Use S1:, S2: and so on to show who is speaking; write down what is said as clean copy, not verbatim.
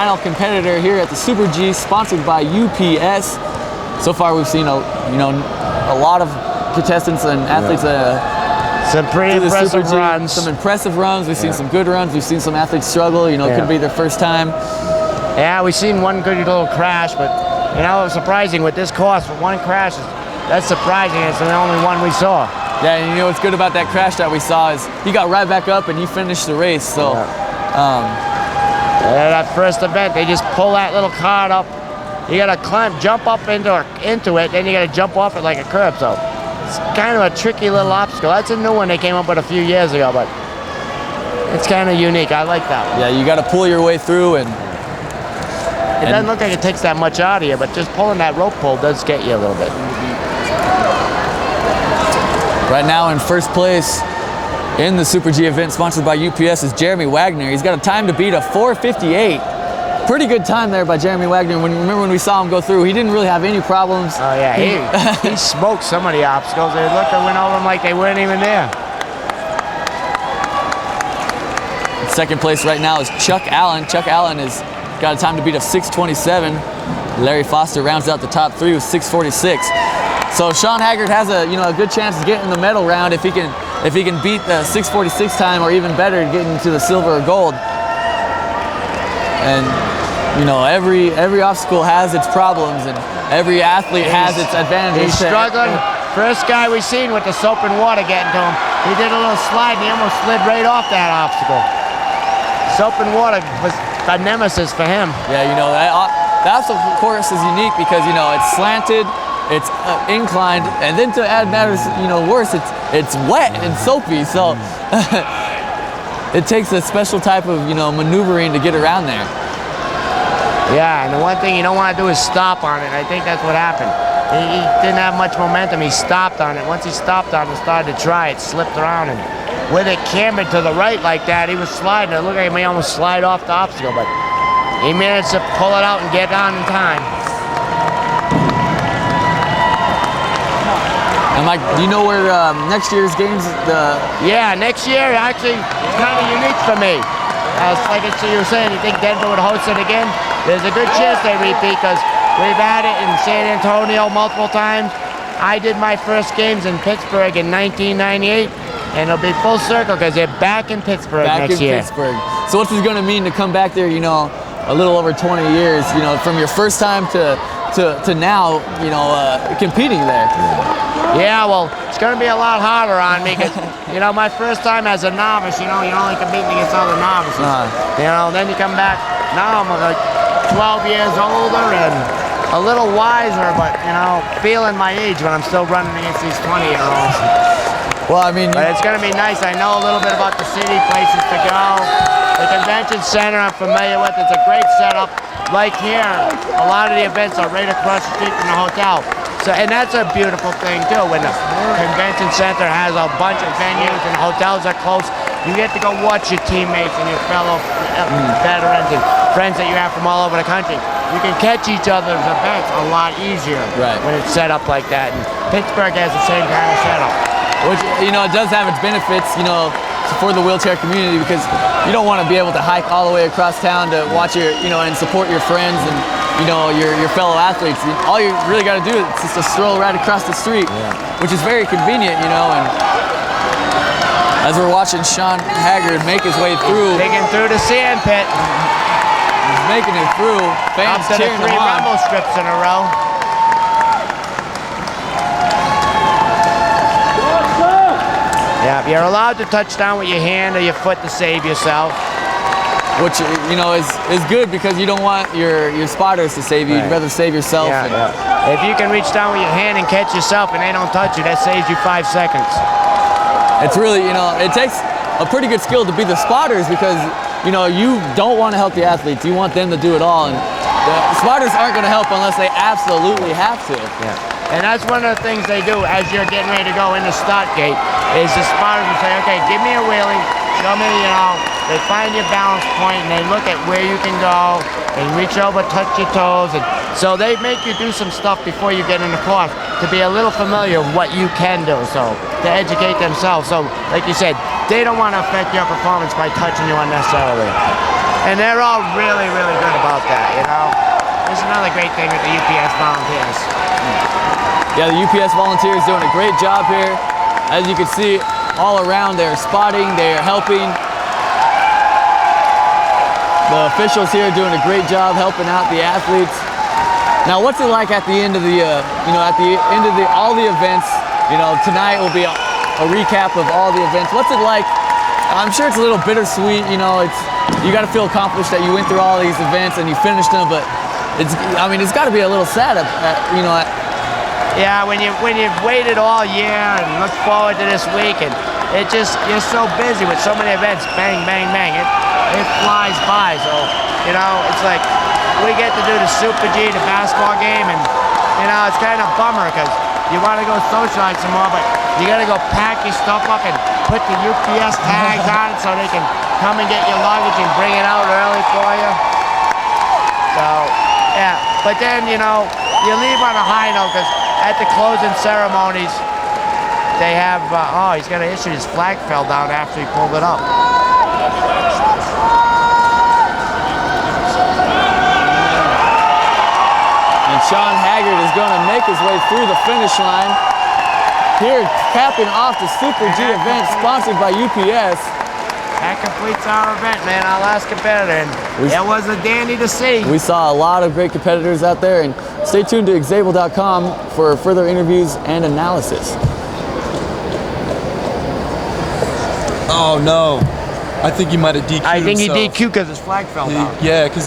S1: final competitor here at the Super G, sponsored by UPS. So far, we've seen a lot of contestants and athletes.
S2: Some pretty impressive runs.
S1: Some impressive runs. We've seen some good runs. We've seen some athletes struggle. You know, it could be their first time.
S2: Yeah, we've seen one good little crash, but you know, it was surprising with this course. One crash, that's surprising. It's the only one we saw.
S1: Yeah, and you know what's good about that crash that we saw is he got right back up and he finished the race. So,
S2: that first event, they just pull that little cart up. You gotta jump up into it, then you gotta jump off it like a curb. So it's kind of a tricky little obstacle. That's a new one they came up with a few years ago, but it's kind of unique. I like that one.
S1: Yeah, you gotta pull your way through, and
S2: it doesn't look like it takes that much out of you, but just pulling that rope pull does get you a little bit.
S1: Right now in first place in the Super G event sponsored by UPS is Jeremy Wagner. He's got a time to beat of 4:58. Pretty good time there by Jeremy Wagner. Remember when we saw him go through, he didn't really have any problems.
S2: Oh yeah, he smoked some of the obstacles. They looked and went over them like they weren't even there.
S1: Second place right now is Chuck Allen. Chuck Allen has got a time to beat of 6:27. Larry Foster rounds out the top three with 6:46. So Sean Haggard has a good chance to get in the medal round if he can beat the 6:46 time, or even better, get into the silver or gold. And you know, every obstacle has its problems, and every athlete has its advantages.
S2: He's struggling. First guy we seen with the soap and water getting to him, he did a little slide and he almost slid right off that obstacle. Soap and water was a nemesis for him.
S1: Yeah, you know, that obstacle course is unique because, you know, it's slanted, it's inclined, and then to add matters, worse, it's wet and soapy. So it takes a special type of, maneuvering to get around there.
S2: Yeah, and the one thing you don't want to do is stop on it. I think that's what happened. He didn't have much momentum. He stopped on it. Once he stopped on it and started to try it, slipped around, and with it cambered to the right like that, he was sliding. It looked like he may almost slide off the obstacle, but he managed to pull it out and get on in time.
S1: And Mike, do you know where next year's games?
S2: Yeah, next year actually is kind of unique for me. Like you were saying, you think Denver would host it again? There's a good chance they repeat because we've had it in San Antonio multiple times. I did my first games in Pittsburgh in 1998, and it'll be full circle because they're back in Pittsburgh next year.
S1: Pittsburgh. So what's this going to mean to come back there? A little over 20 years. From your first time to now, competing there.
S2: Yeah, well, it's going to be a lot harder on me because, my first time as a novice, you're only competing against other novices. Then you come back. Now I'm like 12 years older and a little wiser, but, feeling my age when I'm still running against these 20-year-olds.
S1: Well, I mean...
S2: But it's going to be nice. I know a little bit about the city, places to go. The convention center I'm familiar with. It's a great setup. Like here, a lot of the events are right across the street from the hotel. So, and that's a beautiful thing too, when the convention center has a bunch of venues and hotels are close. You get to go watch your teammates and your fellow veterans and friends that you have from all over the country. You can catch each other's events a lot easier when it's set up like that. And Pittsburgh has the same kind of setup.
S1: Which, it does have its benefits, for the wheelchair community, because you don't want to be able to hike all the way across town to watch your, and support your friends and, your fellow athletes. All you really got to do is just to stroll right across the street, which is very convenient, and as we're watching Sean Haggard make his way through.
S2: Digging through the sand pit.
S1: He's making it through. Fans cheering him on.
S2: 3 rumble strips in a row. Yeah, you're allowed to touch down with your hand or your foot to save yourself.
S1: Which, is good because you don't want your spotters to save you. You'd rather save yourself.
S2: If you can reach down with your hand and catch yourself and they don't touch you, that saves you 5 seconds.
S1: It's really, it takes a pretty good skill to be the spotters because, you don't want to help the athletes. You want them to do it all. And the spotters aren't going to help unless they absolutely have to.
S2: Yeah. And that's one of the things they do as you're getting ready to go in the start gate is the spotters will say, okay, give me a wheelie, show me, they find your balance point and they look at where you can go and reach over, touch your toes. And so they make you do some stuff before you get in the course to be a little familiar with what you can do, so to educate themselves. So like you said, they don't want to affect your performance by touching you unnecessarily. And they're all really, really good about that, you know? There's another great thing with the UPS volunteers.
S1: Yeah, the UPS volunteers doing a great job here. As you can see, all around, they're spotting, they're helping. The officials here doing a great job helping out the athletes. Now, what's it like at the end of the, at the end of all the events? Tonight will be a recap of all the events. What's it like? I'm sure it's a little bittersweet. You got to feel accomplished that you went through all these events and you finished them, but it's got to be a little sad,
S2: Yeah, when you've waited all year and looked forward to this week, and you're so busy with so many events, bang, bang, bang, it flies by. So, it's like we get to do the Super G, the basketball game, and it's kind of a bummer because you want to go socialize some more, but you got to go pack your stuff up and put the UPS tags on it so they can come and get your luggage and bring it out early for you. So, yeah, but then, you leave on a high note because at the closing ceremonies, they have, he's going to issue his flag fell down after he pulled it up.
S1: And Sean Haggard is going to make his way through the finish line. Here, capping off the Super G event sponsored by UPS.
S2: That completes our event, man, our last competitor, and it was a dandy to see.
S1: We saw a lot of great competitors out there, and stay tuned to Xable.com for further interviews and analysis.
S3: Oh no, I think he might have DQ'd
S2: I think he
S3: himself.
S2: DQ'd because his flag fell down.
S3: Yeah, because